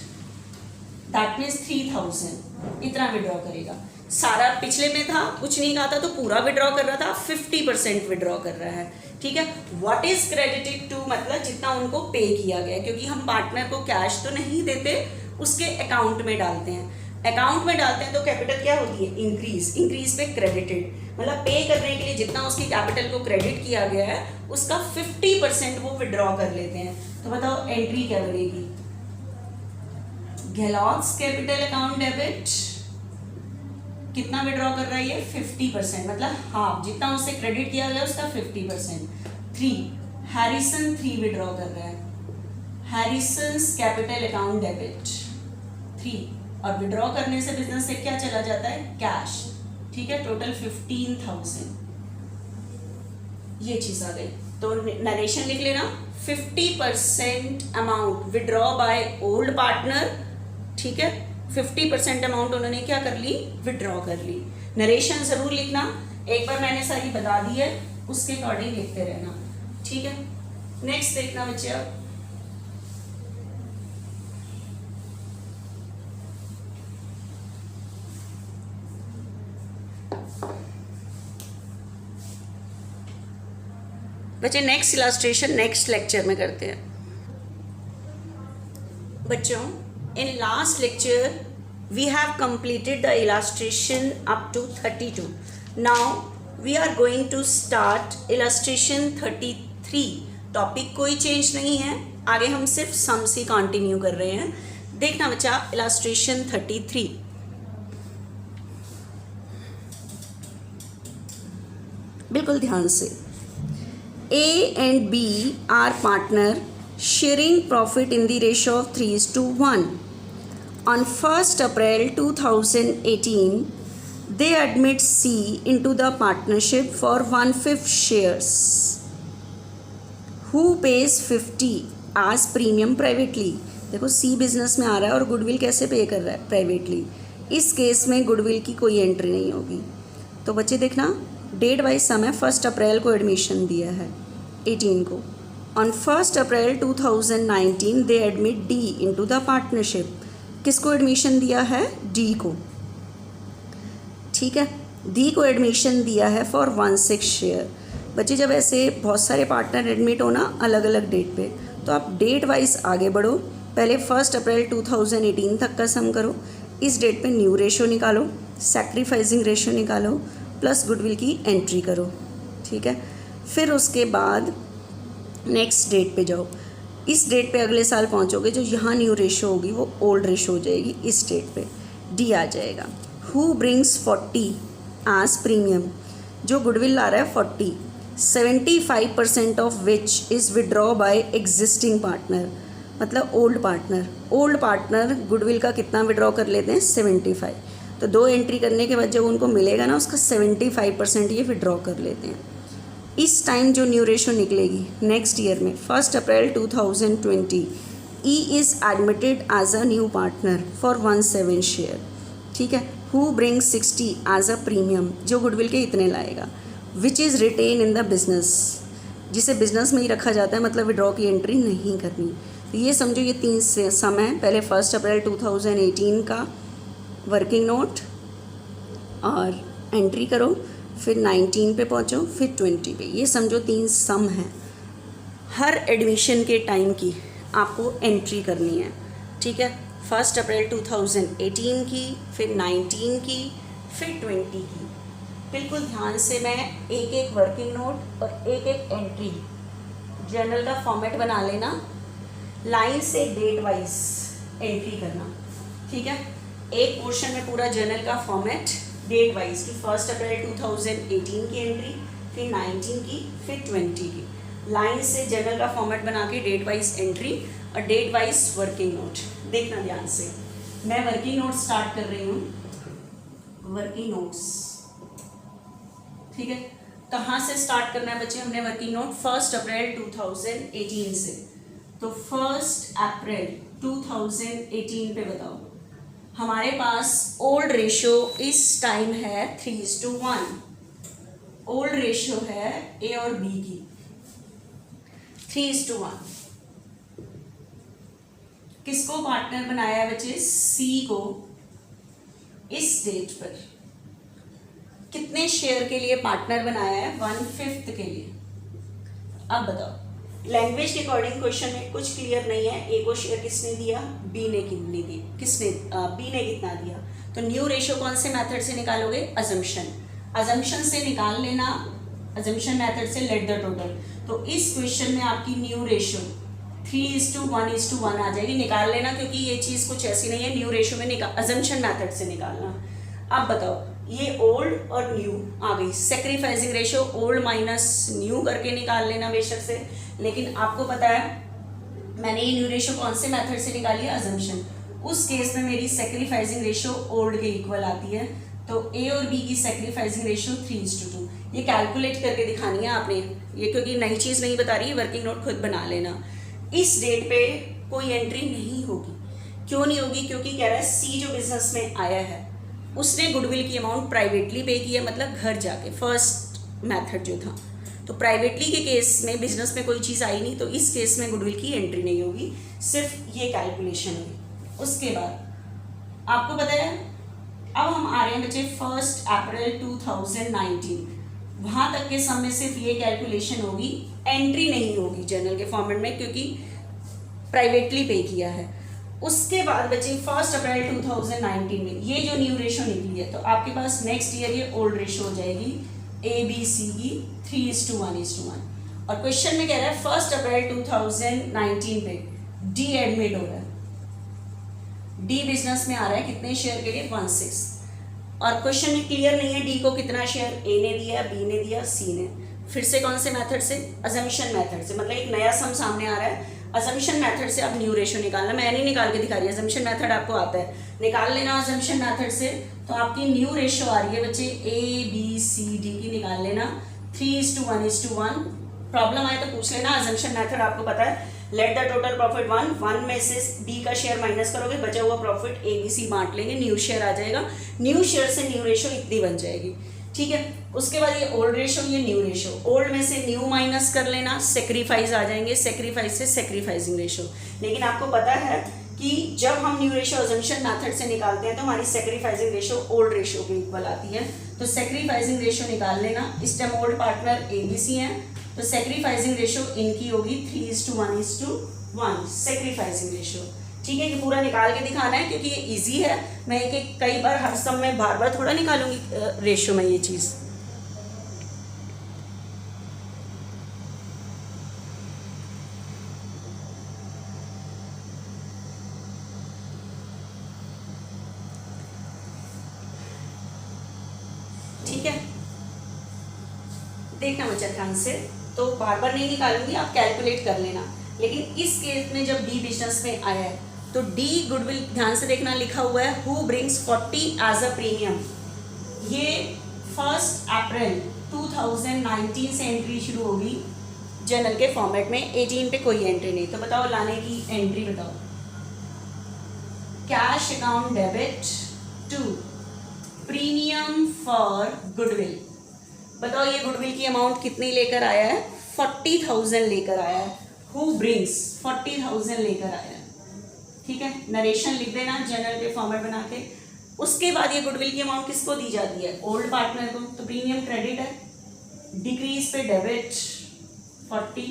दैट मीन्स 3,000 इतना विड्रॉ करेगा। सारा पिछले में था कुछ नहीं कहा था तो पूरा विड्रॉ कर रहा था, 50% विड्रॉ कर रहा है। ठीक है, व्हाट इज क्रेडिटेड टू मतलब जितना उनको पे किया गया, क्योंकि हम पार्टनर को कैश तो नहीं देते, उसके अकाउंट में डालते हैं। अकाउंट में डालते हैं तो कैपिटल क्या होती है? इंक्रीज। इंक्रीज पे क्रेडिटेड, मतलब पे करने के लिए जितना उसकी कैपिटल को क्रेडिट किया गया है उसका 50% वो विड्रॉ कर लेते हैं। तो बताओ एंट्री क्या बनेगी? गेलॉट्स कैपिटल अकाउंट डेबिट कितना विड्रॉ कर रहा है ये? 50%, मतलब हाफ, जितना उससे क्रेडिट किया गया उसका 50%। 3 हैरिसन 3 विड्रॉ कर रहा है, हैरिसन्स कैपिटल अकाउंट डेबिट 3, और विड्रॉ करने से बिजनेस से क्या चला जाता है? कैश। ठीक है, टोटल 15,000 ये चीज आ गई। तो नरेशन लिख लेना, 50% amount withdraw by old partner, ठीक है, 50% अमाउंट उन्होंने क्या कर ली, विड्रॉ कर ली। नरेशन जरूर लिखना, एक बार मैंने सारी बता दी है, उसके अकॉर्डिंग लिखते रहना, ठीक है। नेक्स्ट देखना बच्चे अब, बच्चे नेक्स्ट इलास्ट्रेशन नेक्स्ट लेक्चर में करते हैं। बच्चों, in last lecture we have completed the illustration up to 32. Now we are going to start illustration 33. Topic कोई चेंज नहीं है, आगे हम सिर्फ सम से कंटिन्यू कर रहे हैं। देखना बच्चा, इलास्ट्रेशन 33, बिल्कुल ध्यान से। A and B are partner sharing profit in the ratio of 3:1. On 1st April 2018, they admit C into the partnership for 1/5 shares. Who pays 50 as premium privately? देखो C बिजनेस में आ रहा है और गुडविल कैसे पे कर रहा है, प्राइवेटली। इस केस में गुडविल की कोई एंट्री नहीं होगी। तो बच्चे देखना, डेट वाइज सम है, 1 अप्रैल को एडमिशन दिया है 18 को। On 1 April 2019 they admit D into the partnership. किसको एडमिशन दिया है, डी को, ठीक है, डी को एडमिशन दिया है फॉर 1/6 शेयर। बच्चे जब ऐसे बहुत सारे पार्टनर एडमिट हो ना अलग अलग डेट पे, तो आप डेट वाइज आगे बढ़ो। पहले 1 अप्रैल 2018 तक का सम करो, इस डेट पे न्यू रेशो निकालो, सैक्रिफाइसिंग रेशो निकालो, प्लस गुडविल की एंट्री करो, ठीक है। फिर उसके बाद नेक्स्ट डेट पे जाओ, इस डेट पे अगले साल पहुंचोगे, जो यहाँ न्यू रेशो होगी वो ओल्ड रेशो हो जाएगी, इस डेट पे डी आ जाएगा। हु ब्रिंग्स 40 एज प्रीमियम, जो गुडविल ला रहा है 40, 75% of which is withdraw by existing partner, मतलब old partner. Old partner goodwill का कितना विड्रॉ कर लेते हैं, 75। तो 2 एंट्री करने के बाद जब उनको मिलेगा ना, उसका 75% ये विड्रॉ कर लेते हैं। इस टाइम जो न्यू रेशो निकलेगी नेक्स्ट ईयर में 1 April 2020, E is admitted as a new partner for 1/7 share, ठीक है। Who brings 60 as a premium, जो गुडविल के इतने लाएगा, which is retain in the business, जिसे बिजनेस में ही रखा जाता है, मतलब विड्रॉ की एंट्री नहीं करनी। तो ये समझो ये 3 सम है। पहले 1 अप्रैल 2018 का वर्किंग नोट और एंट्री करो, फिर 19 पे पहुँचो, फिर 20 पे। ये समझो 3 सम हैं। हर एडमिशन के टाइम की आपको एंट्री करनी है, ठीक है। 1 अप्रैल 2018 की, फिर 19 की, फिर 20 की। बिल्कुल ध्यान से मैं एक एक वर्किंग नोट और एक एक एंट्री जर्नल का फॉर्मेट बना लेना, लाइन से डेट वाइज एंट्री करना, ठीक है। एक पोर्शन में पूरा जर्नल का फॉर्मेट डेट वाइज की, 1 अप्रैल 2018 की एंट्री, फिर 19 की, फिर 20 की। लाइन से जर्नल का फॉर्मेट बना के डेट वाइज एंट्री और डेट वाइज वर्किंग नोट। देखना ध्यान से, मैं वर्किंग नोट स्टार्ट कर रही हूँ, वर्किंग नोट्स, ठीक है। कहाँ से स्टार्ट करना है बच्चे, हमने वर्किंग नोट 1 अप्रैल 2018 से। तो 1 अप्रैल 2018 पे बताओ, हमारे पास ओल्ड रेशो इस टाइम है 3:1। ओल्ड रेशो है ए और बी की 3:1। किसको पार्टनर बनाया है बच्चे, सी को। इस डेट पर कितने शेयर के लिए पार्टनर बनाया है, 1/5 के लिए। अब बताओ, लैंग्वेज के अकॉर्डिंग क्वेश्चन में कुछ क्लियर नहीं है। ए को शेयर किसने दिया, बी ने कितनी दी, बी ने कितना दिया। तो न्यू रेशो कौन से मेथड से निकालोगे, अजम्पशन से निकाल लेना, अजम्पशन मेथड से लेट द टोटल। तो इस क्वेश्चन में आपकी न्यू रेशो 3:1:1 आ जाएगी, निकाल लेना, क्योंकि ये चीज़ कुछ ऐसी नहीं है, न्यू रेशो में अजम्पशन मेथड से निकालना। अब बताओ, ये ओल्ड और न्यू आ गई, sacrificing ratio old minus new करके निकाल लेना बेशक से, लेकिन आपको पता है मैंने ये न्यू रेशो कौन से मेथड से निकाली है, अजम्पशन। उस केस में मेरी सेक्रीफाइसिंग रेशो ओल्ड के इक्वल आती है। तो ए और बी की सेक्रीफाइसिंग रेशो 3:2। ये कैलकुलेट करके दिखानी है आपने, ये क्योंकि नई चीज़ नहीं बता रही है, वर्किंग नोट खुद बना लेना। इस डेट पे कोई एंट्री नहीं होगी। क्यों नहीं होगी? क्योंकि कह रहा है सी जो बिजनेस में आया है उसने गुडविल की अमाउंट प्राइवेटली पे किया, मतलब घर जाके, फर्स्ट मेथड जो था। तो प्राइवेटली के केस में बिजनेस में कोई चीज़ आई नहीं, तो इस केस में गुडविल की एंट्री नहीं होगी, सिर्फ ये कैलकुलेशन होगी। उसके बाद आपको पता है, अब हम आ रहे हैं बच्चे 1 अप्रैल 2019, वहाँ तक के सम में सिर्फ ये कैलकुलेशन होगी, एंट्री नहीं होगी जर्नल के फॉर्मेट में, क्योंकि प्राइवेटली पे किया है। उसके बाद बच्चे 1 अप्रैल 2019 में ये जो न्यू रेशो निकली है, तो आपके पास नेक्स्ट ईयर ये ओल्ड रेशो हो जाएगी ABC की 3:1:1। और क्वेश्चन में कह रहा है 1 अप्रैल 2019 पे डी एडमिट हो रहा है, डी बिजनेस में आ रहा है कितने शेयर के लिए? 1/6। और क्वेश्चन में क्लियर नहीं है डी को कितना शेयर ए ने दिया, बी ने दिया, सी ने। फिर से कौन से मेथड से? अजम्पशन मेथड से, मतलब एक नया सम सामने आ रहा है, अजम्पशन मेथड से आप न्यू रेशो निकालना। मैं नहीं निकाल के दिखा रही, अजम्पशन मेथड आपको आता है, निकाल लेना अजम्पशन मेथड से। तो आपकी न्यू रेशो आ रही है बच्चे ABCD की, निकाल लेना 3:1:1। प्रॉब्लम आए तो पूछ लेना, अजम्पशन मेथड आपको पता है। लेट द टोटल प्रॉफिट 1 में से डी का शेयर माइनस करोगे, बचा हुआ प्रॉफिट ABC बांट लेंगे, न्यू शेयर आ जाएगा, न्यू शेयर से न्यू रेशो इतनी बन जाएगी, ठीक है। उसके बाद ये ओल्ड रेशो, ये न्यू रेशो, ओल्ड में से न्यू माइनस कर लेना, सेक्रीफाइस आ जाएंगे, सेक्रीफाइस से सेक्रीफाइसिंग रेशो। लेकिन आपको पता है कि जब हम न्यू रेशो अजम्पशन मेथड से निकालते हैं तो हमारी सेक्रीफाइसिंग रेशो ओल्ड रेशो के इक्वल आती है। तो सेक्रीफाइसिंग रेशो निकाल लेना, इस टाइम ओल्ड पार्टनर ABC है, तो सेक्रीफाइसिंग रेशो इनकी होगी 3:1:1 सेक्रीफाइसिंग रेशो, ठीक है। कि पूरा निकाल के दिखाना है क्योंकि ये इजी है, मैं एक कई बार हर सम में बार बार थोड़ा निकालूंगी रेशो में ये चीज़। ठीक है, देखना बच्चा ध्यान से, तो बार बार नहीं निकालूंगी, आप कैलकुलेट कर लेना। लेकिन इस केस में जब डी बिजनेस में आया है तो डी गुडविल, ध्यान से देखना, लिखा हुआ है who brings 40 as a premium. ये 1 अप्रैल 2019 से एंट्री शुरू होगी जर्नल के फॉर्मेट में, 18 पे कोई एंट्री नहीं। तो बताओ लाने की एंट्री बताओ। Cash account debit to premium for goodwill. बताओ ये गुडविल की अमाउंट कितनी लेकर आया है? 40,000 लेकर आया है। हु ब्रिंग्स 40,000 लेकर आया है, ठीक है। नरेशन लिख देना जनरल के फॉर्मेट बना के। उसके बाद ये गुडविल की अमाउंट किसको दी जाती है? ओल्ड पार्टनर को, तो प्रीमियम क्रेडिट है, डिक्रीज पे डेबिट 40।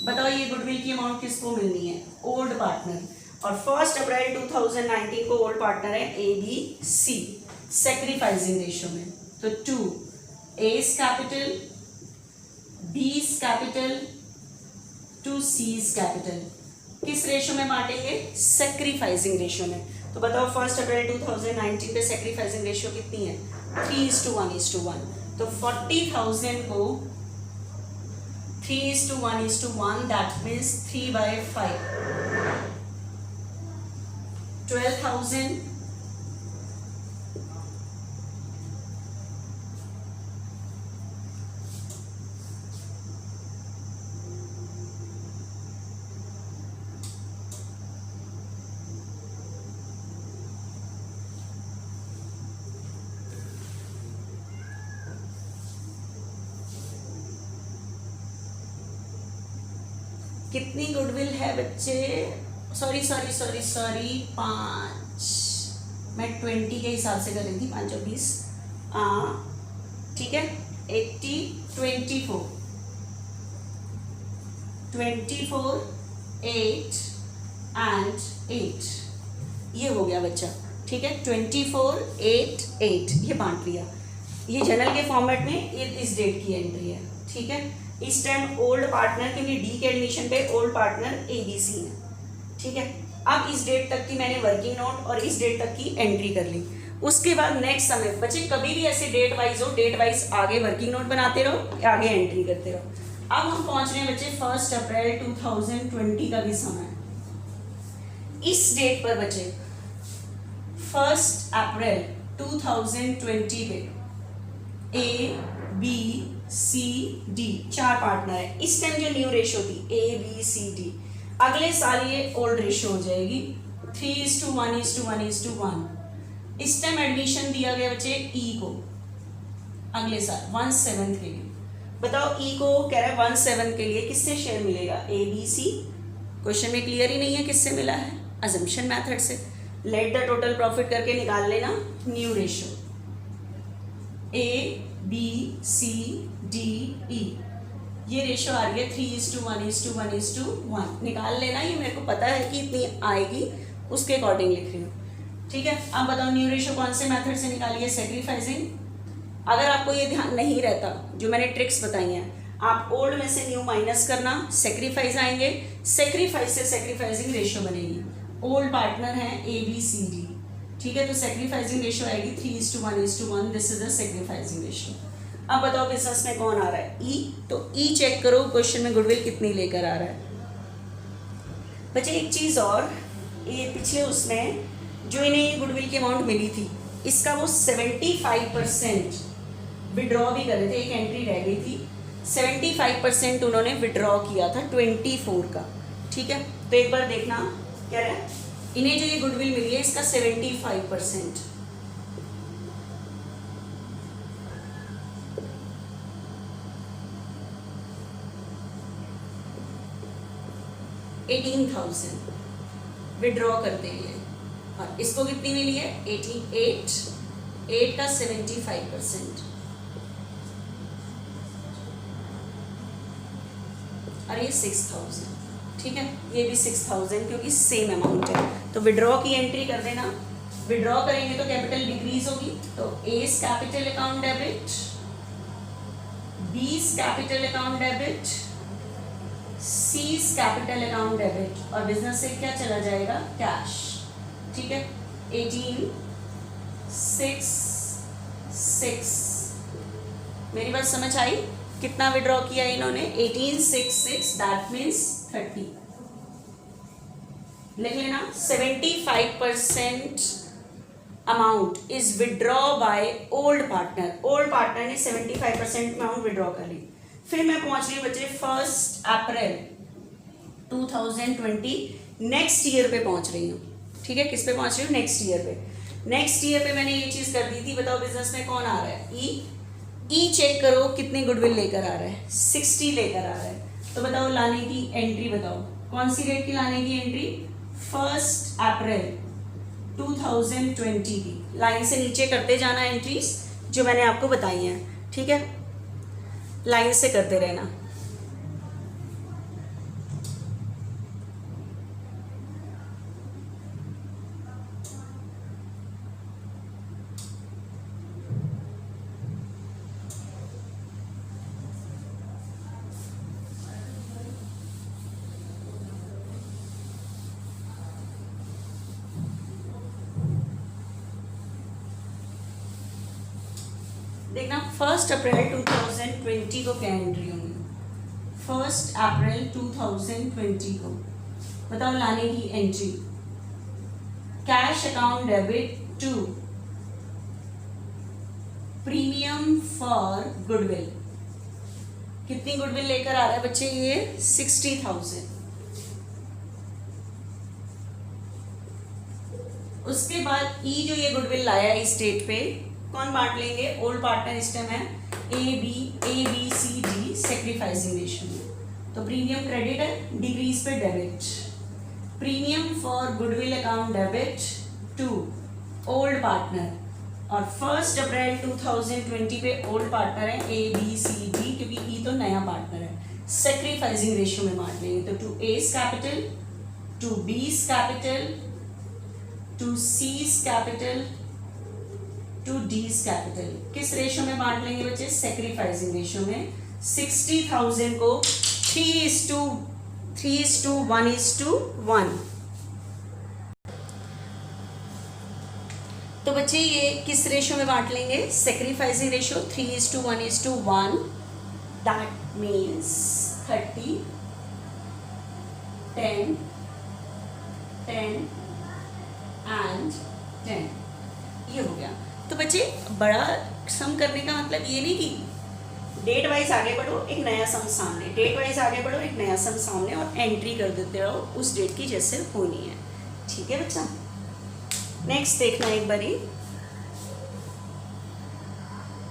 बताओ ये गुडविल की अमाउंट किसको मिलनी है? Old partner. और 1 अप्रैल 2019 को ओल्ड पार्टनर है ABC सेक्रीफाइसिंग रेशो में, तो 2 A's capital, B's capital to C's capital किस रेशो में बांटेंगे? सेक्रीफाइसिंग रेशो में। तो बताओ 1 अप्रैल 2019 पे सेक्रीफाइसिंग रेशो कितनी है? 3:1:1। तो 40,000 को 3:1:1, दैट मीन्स 3/5, 12,000 कितनी गुडविल है बच्चे? सॉरी 5, मैं 20 के हिसाब से कर रही थी, 5 और 20, ठीक है। 80, 24, 8 एंड 8, ये हो गया बच्चा, ठीक है। 24, 8, 8 ये बांट लिया। ये जनरल के फॉर्मेट में ये इस डेट की एंट्री है, ठीक है। इस टाइम ओल्ड पार्टनर, क्योंकि डी के एडमिशन पे ओल्ड पार्टनर ABC है, ठीक है। अब इस डेट तक की मैंने वर्किंग नोट और इस डेट तक की एंट्री कर ली। उसके बाद नेक्स्ट समय बच्चे कभी भी ऐसे डेट वाइज हो, डेट वाइज आगे वर्किंग नोट बनाते रहो, आगे एंट्री करते रहो। अब हम पहुंच रहे हैं बच्चे 1 अप्रैल 2020 का भी समय। इस डेट पर बच्चे 1 अप्रैल 2020 पे बी सी डी, 4 पार्टनर है। इस टाइम जो न्यू रेशो थी ए बी सी डी, अगले साल ये ओल्ड रेशो हो जाएगी 3:1:1:1। इस टाइम एडमिशन दिया गया बच्चे ई को, अगले साल 1/7 के लिए। बताओ ई को कह रहा है 1/7 के लिए किससे शेयर मिलेगा, ए बी सी। क्वेश्चन में क्लियर ही नहीं है किससे मिला है, अजम्पशन मेथड से। लेट द टोटल प्रॉफिट करके निकाल लेना new ratio, A B C D E, ये रेशो आ रही है 3:1:1:1। निकाल लेना, ये मेरे को पता है कि इतनी आएगी, उसके अकॉर्डिंग लिख रही हूँ। ठीक है, अब बताओ न्यू रेशो कौन से मेथड से निकाली है, सेक्रीफाइसिंग। अगर आपको ये ध्यान नहीं रहता, जो मैंने ट्रिक्स बताई हैं, आप ओल्ड में से न्यू माइनस करना, सेक्रीफाइस आएंगे, सेक्रीफाइस से सेक्रीफाइसिंग रेशो बनेगी। ओल्ड पार्टनर है ए बी सी डी, ठीक है, तो सेक्रीफाइसिंग रेशो आएगी 3:1:1। This is the sacrificing ratio. अब बताओ बिजनेस में कौन आ रहा है, ई। तो ई चेक करो क्वेश्चन में गुडविल कितनी लेकर आ रहा है। बच्चे एक चीज़ और, ये पिछले उसमें जो इन्हें ये गुडविल की अमाउंट मिली थी, इसका वो 75% विड्रॉ भी कर रहे थे, एक एंट्री रह गई थी, 75% उन्होंने विड्रॉ किया था 24 का। ठीक है, तो एक बार देखना क्या है, इन्हें जो ये गुडविल मिली है इसका 75%, $18,000 विड्रॉ करते हैं। और इसको कितनी मिली है, 88 का 75%, और ये 6,000। ठीक है, ये भी 6,000 क्योंकि सेम अमाउंट है। तो विड्रॉ की एंट्री कर देना, विड्रॉ करेंगे तो कैपिटल डिक्रीज होगी, तो एस कैपिटल अकाउंट डेबिट, बीस capital account debit, seize capital account debit, और बिजनेस से क्या चला जाएगा, कैश। ठीक है, 18,666। मेरी बात समझ आई, कितना विड्रॉ किया इन्होंने, 18,666, दैट मीन्स 30। लिख लेना, 75% amount is withdraw by old partner. Old partner ने 75% अमाउंट विड्रॉ कर ली। फिर मैं पहुंच रही हूँ बच्चे 1 अप्रैल 2020, नेक्स्ट ईयर पे पहुंच रही हूँ। ठीक है, किस पे पहुंच रही हूँ, नेक्स्ट ईयर पे। नेक्स्ट ईयर पे मैंने ये चीज कर दी थी। बताओ बिजनेस में कौन आ रहा है, ई चेक करो कितनी गुडविल लेकर आ रहा है, 60 लेकर आ रहा है। तो बताओ लाने की एंट्री बताओ, कौन सी डेट की लाने की एंट्री, 1 अप्रैल 2020 की। लाइन से नीचे करते जाना एंट्रीज जो मैंने आपको बताई हैं। ठीक है, लाइन से करते रहना। देखना 1 अप्रैल 2020 को क्या एंट्री होंगी, 1 अप्रैल 2020 को। बताओ लाने की entry, cash account debit to premium for goodwill. कितनी गुडविल लेकर आ रहा है बच्चे, ये 60,000। उसके बाद ई जो ये गुडविल लाया इस डेट पे, कौन बांट लेंगे, ओल्ड पार्टनर इस टाइम है A B C D, sacrificing ratio में। तो प्रीमियम क्रेडिट है, डिक्रीज पे debit, premium for goodwill account debit to old partner. और 1 अप्रैल 2020 पे ओल्ड पार्टनर है ए बी सी डी, क्योंकि ई तो नया पार्टनर है, सेक्रीफाइसिंग रेशियो में बांट लेंगे। तो to A's capital, to B's capital, to C's capital, to D's capital. किस रेशियो में बांट लेंगे बच्चे, सेक्रीफाइसिंग रेशियो में। 60,000 को 3:1:1। तो बच्चे ये किस रेशियो में बांट लेंगे, sacrificing ratio 3:1:1। That means 30, 10, 10 and 10, ये हो गया। तो बच्चे बड़ा सम करने का मतलब ये नहीं कि डेट वाइज आगे बढ़ो, एक नया सम सामने, डेट वाइज आगे बढ़ो, एक नया सम सामने, और एंट्री कर देते रहो उस डेट की जैसे होनी है। ठीक है बच्चा, नेक्स्ट देखना एक बारी।